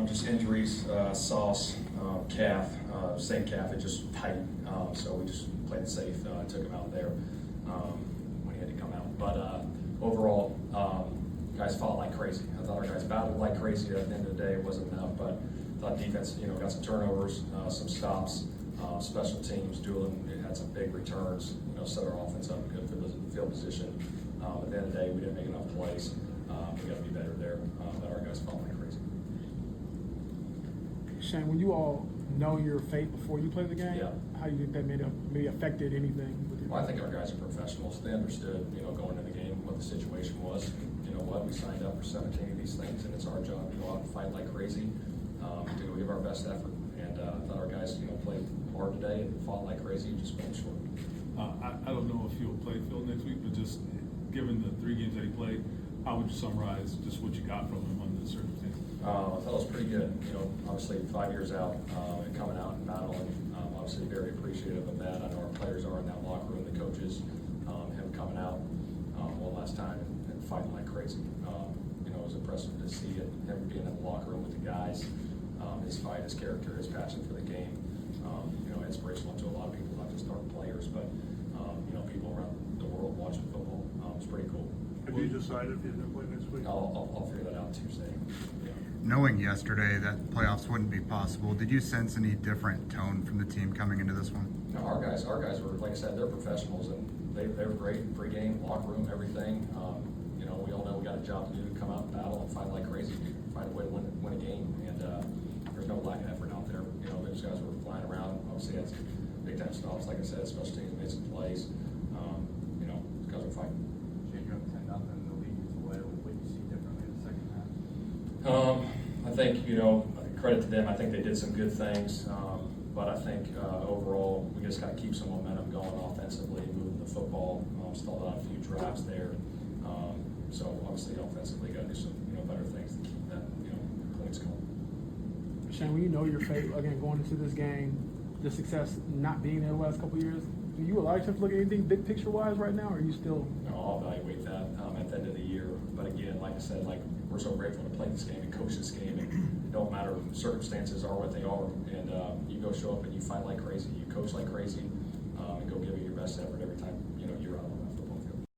Just injuries, Sauce, calf, same calf, it just tightened. So we just played it safe, took him out there when he had to come out. But overall, guys fought like crazy. I thought our guys battled like crazy. At the end of the day, it wasn't enough, but I thought defense, got some turnovers, some stops, special teams, dueling. It had some big returns, set our offense up good for the field position. At the end of the day, we didn't make enough plays. We got to be better there. But our guys fought like crazy. Shane, when you all know your fate before you play the game, Yeah. how do you think that maybe affected anything with your Well, I think our guys are professionals. They understood, going into the game what the situation was. You know what? We signed up for 17 of these things, and it's our job to go out and fight like crazy, to give our best effort. And I thought our guys, played hard today and fought like crazy, just fell short. I don't know if he'll play Phil next week, but just given the 3 games that he played, how would you summarize just what you got from him under the circumstances? I thought it was pretty good. Obviously 5 years out and coming out and battling. Obviously very appreciative of that. I know our players are in that locker room, the coaches, him coming out one last time and fighting like crazy. It was impressive to see it, him being in the locker room with the guys, his fight, his character, his passion for the game. Inspirational to a lot of people, not just our players, but people around the world watching football. It's pretty cool. Have you decided if you're going to play next week? I'll figure that out Tuesday. Yeah. Knowing yesterday that playoffs wouldn't be possible, did you sense any different tone from the team coming into this one? No, our guys were, like I said, they're professionals, and they were great. Pre-game, locker room, everything. We all know we got a job to do to come out and battle and fight like crazy, find a way to win a game. And there's no lack of effort out there. Those guys were flying around. Obviously, had some big time stops, like I said, special teams made some plays. Those guys were fighting. Shane, you're up 10-0 in the league is away. What do you see differently in the second half? I think, credit to them. I think they did some good things. But I think overall, we just got to keep some momentum going offensively, moving the football. Stalled out a few drives there. So obviously, offensively, got to do some better things to keep that points going. Shane, when you know your fate again going into this game, the success not being there the last couple of years, do you allow yourself to look at anything big picture wise right now, or are you still? I'll evaluate that at the end of the year. But again, like I said, we're so grateful to play this game and coach this game. And it don't matter, circumstances are what they are. And you go show up and you fight like crazy, you coach like crazy, and go give it your best effort every time you're out.